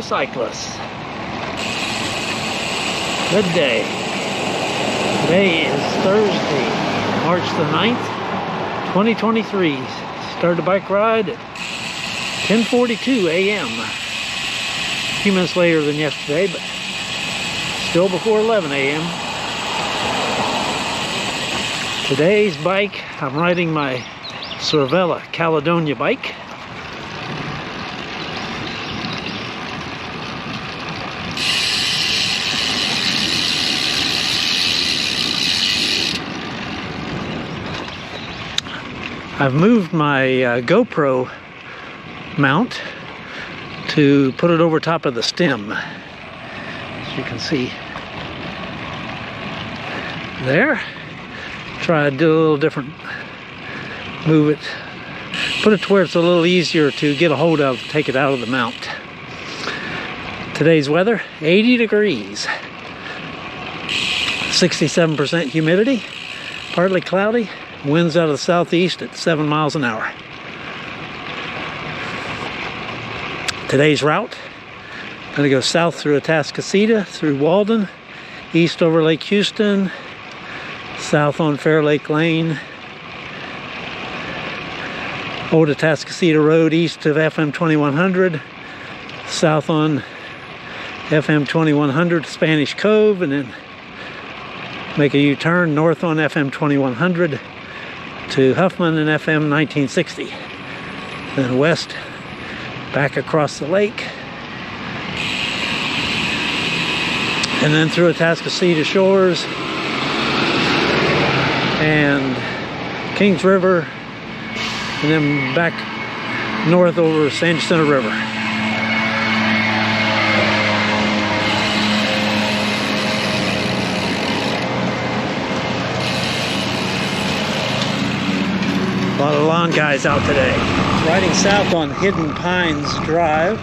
motorcyclists. Good day. Today is Thursday, March the 9th, 2023. Started a bike ride at 10:42 a.m. A few minutes later than yesterday, but still before 11 a.m. Today's bike, I'm riding my Cervella Caledonia bike. I've moved my GoPro mount to put it over top of the stem, as you can see there. Try to do a little different, move it, put it to where it's a little easier to get a hold of, take it out of the mount. Today's weather, 80 degrees, 67% humidity, partly cloudy, winds out of the southeast at 7 miles an hour. Today's route, going to go south through Atascocita, through Walden, east over Lake Houston, south on Fair Lake Lane, Old Atascocita Road east of FM 2100, south on FM 2100 Spanish Cove, and then make a U-turn north on FM 2100 to Huffman and FM 1960. Then west, back across the lake, and then through Atascocita Shores and Kings River, and then back north over San Jacinto River. A lot of lawn guys out today. Riding south on Hidden Pines Drive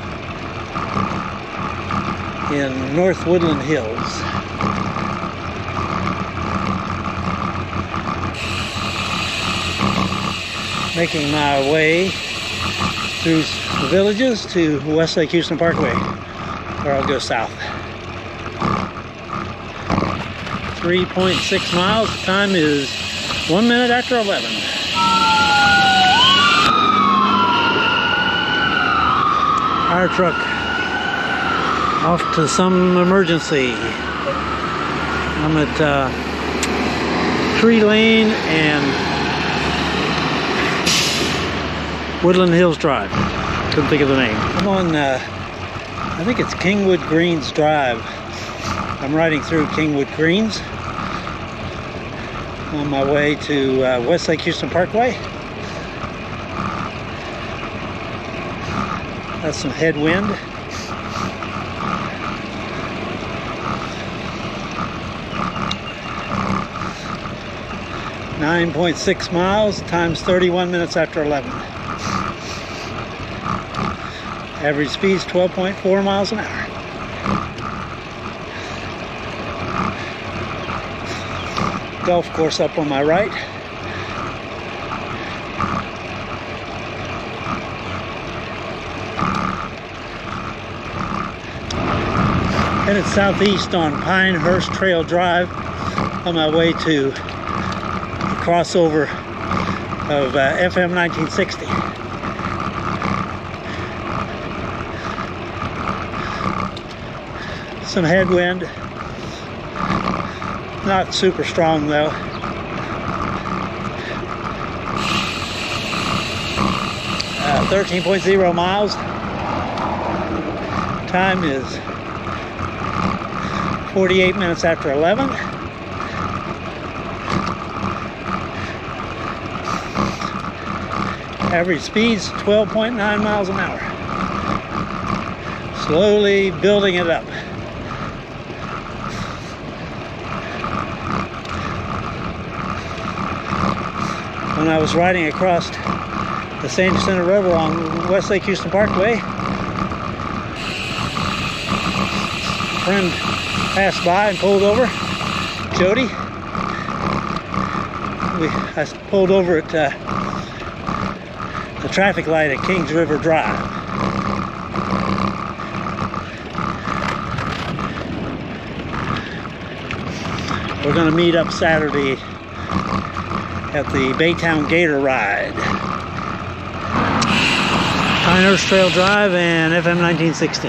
in North Woodland Hills. Making my way through the villages to West Lake Houston Parkway, where I'll go south. 3.6 miles. The time is 1 minute after 11. Fire truck off to some emergency. I'm at Tree Lane and Woodland Hills Drive. Couldn't think of the name. I'm on, I think it's Kingwood Greens Drive. I'm riding through Kingwood Greens on my way to West Lake Houston Parkway. That's some headwind. .6 miles, times 31 minutes after 11. Average speed's 12.4 miles an hour. Golf course up on my right. Headed southeast on Pinehurst Trail Drive on my way to the crossover of FM 1960. Some headwind, not super strong though. Uh, 13.0 miles. Time is 48 minutes after 11. Average speed's 12.9 miles an hour. Slowly building it up. When I was riding across the San Jacinto River on West Lake Houston Parkway, a friend passed by and pulled over. Jody. I pulled over at the traffic light at Kings River Drive. we're going to meet up Saturday at the Baytown Gator Ride. Pinehurst Trail Drive and FM 1960.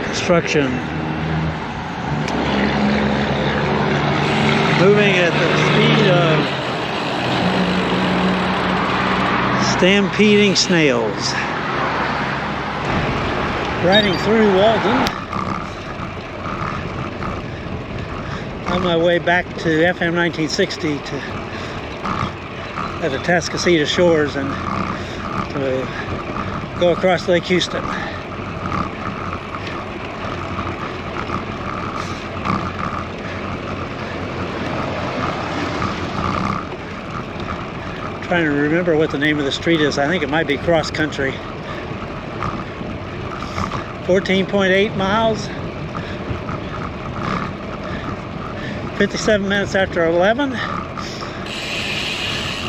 Construction. Moving at the speed of stampeding snails. Riding through Walden. On my way back to FM 1960 at the Atascocita shores and to go across Lake Houston. Trying to remember what the name of the street is. I think it might be cross country. 14.8 miles. 57 minutes after 11.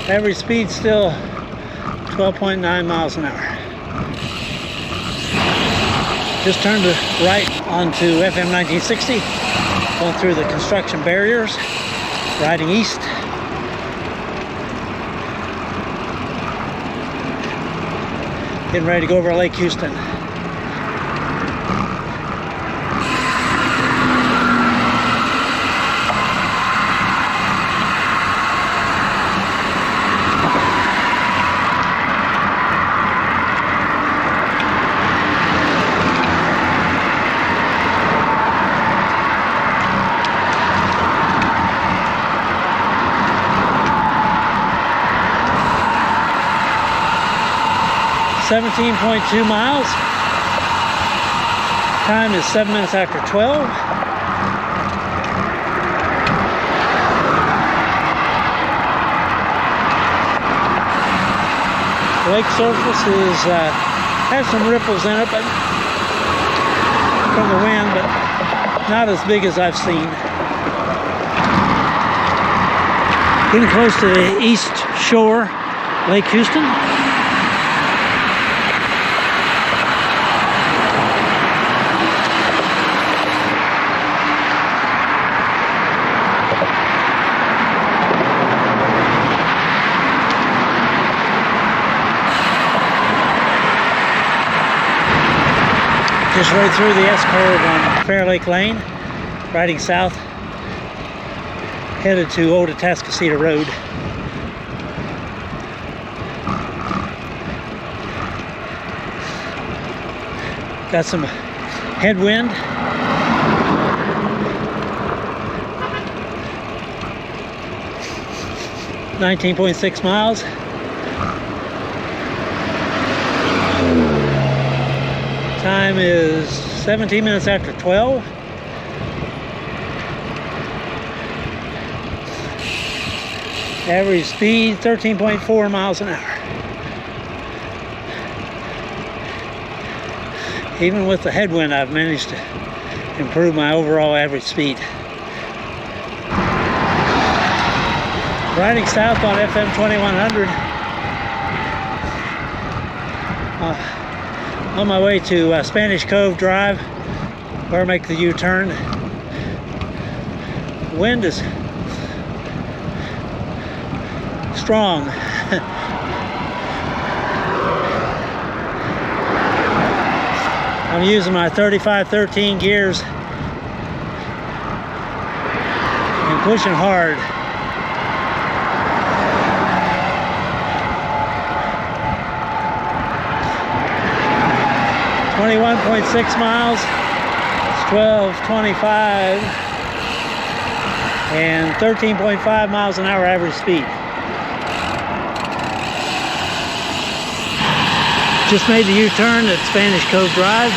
Average speed still 12.9 miles an hour. Just turned right onto FM 1960, going through the construction barriers, riding east. Getting ready to go over Lake Houston. .2 miles. Time is 7 minutes after 12. The lake surface has some ripples in it, but from the wind, but not as big as I've seen. Getting close to the east shore, Lake Houston. Just rode through the S-curve on Fair Lake Lane, riding south, headed to Old Atascocita Road. Got some headwind. .6 miles. Time is 17 minutes after 12. Average speed 13.4 miles an hour. Even with the headwind, I've managed to improve my overall average speed. Riding south on FM 2100. On my way to Spanish Cove Drive, where I make the U-turn. The wind is strong. I'm using my 35-13 gears and pushing hard. .6 miles, it's 12:25, and 13.5 miles an hour average speed. Just made the U-turn at Spanish Cove Drive.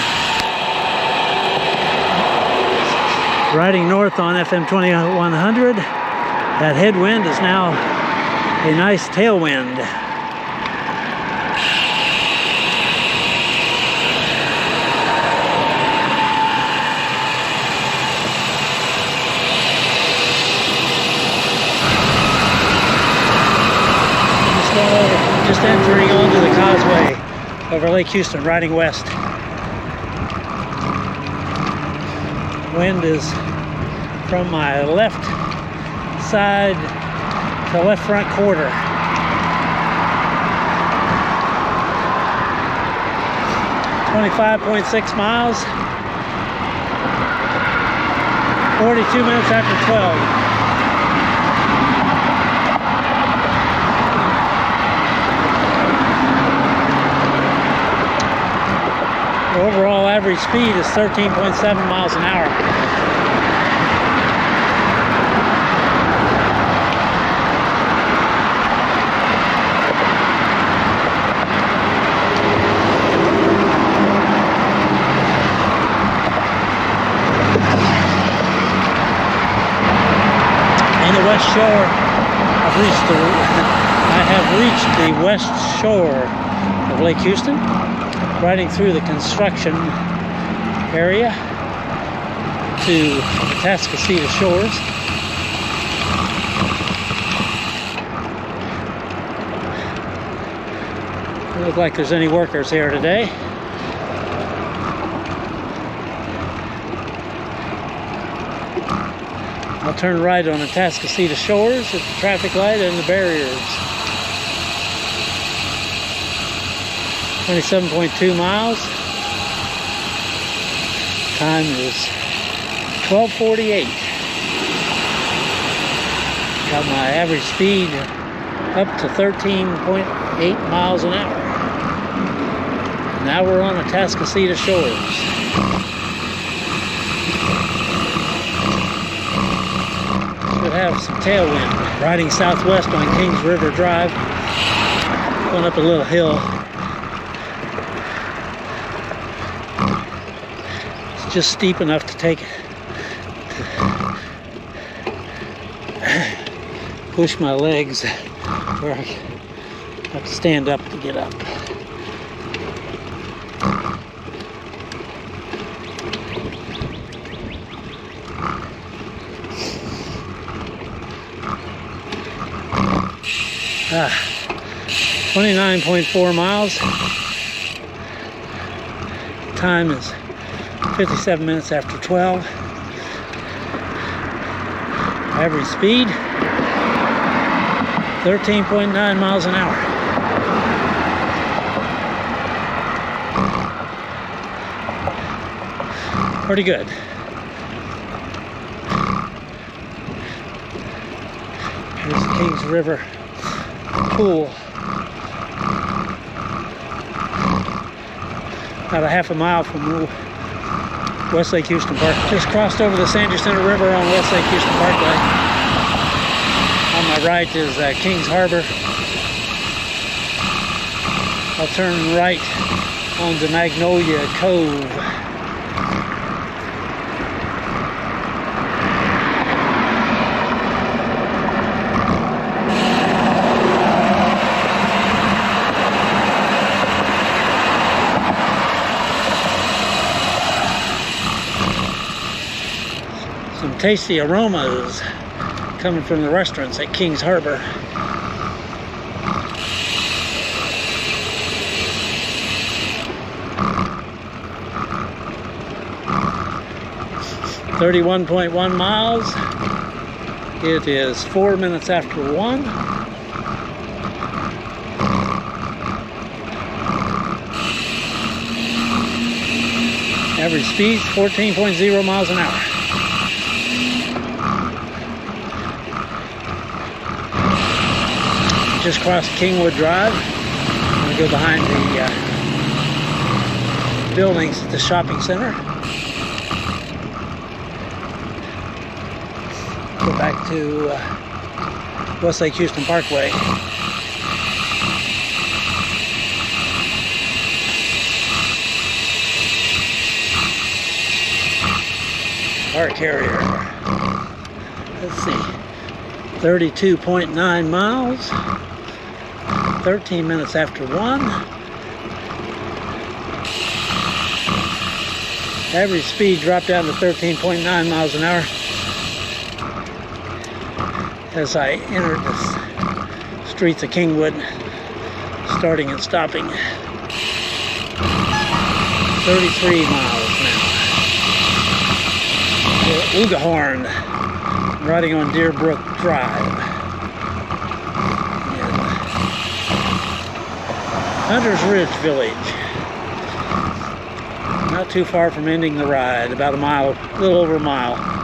Riding north on FM 2100. That headwind is now a nice tailwind. Just entering onto the causeway over Lake Houston, riding west. Wind is from my left side to left front quarter. .6 miles. 42 minutes after 12. The overall average speed is 13.7 miles an hour. West shore. I have reached the west shore of Lake Houston, riding through the construction area to Atascocita shores. Doesn't look like there's any workers here today. I'll turn right on Atascocita shores at the traffic light and the barriers. 27.2 miles. Time is 12:48. Got my average speed up to 13.8 miles an hour. Now we're on Atascocita shores. Have some tailwind. Riding southwest on Kings River Drive, going up a little hill. It's just steep enough to push my legs where I have to stand up to get up. Ah, 29.4 miles. Time is 57 minutes after 12. Average speed 13.9 miles an hour. Pretty good. Here's the Kings River pool. About a half a mile from West Lake Houston Park. Just crossed over the San Jacinto River on West Lake Houston Parkway. On my right is Kings Harbor. I'll turn right onto Magnolia Cove. Some tasty aromas coming from the restaurants at Kings Harbor. .1 miles. It is 4 minutes after 1. Average speed 14.0 miles an hour. Just crossed Kingwood Drive. I'm going to go behind the buildings at the shopping center. Go back to West Lake Houston Parkway. Car carrier. Let's see. 32.9 miles. 13 minutes after 1. Average speed dropped down to 13.9 miles an hour as I entered the streets of Kingwood, starting and stopping. 33 miles now. Ugahorn. I'm riding on Deer Brook Drive. In Hunter's Ridge Village. Not too far from ending the ride, about a mile, a little over a mile.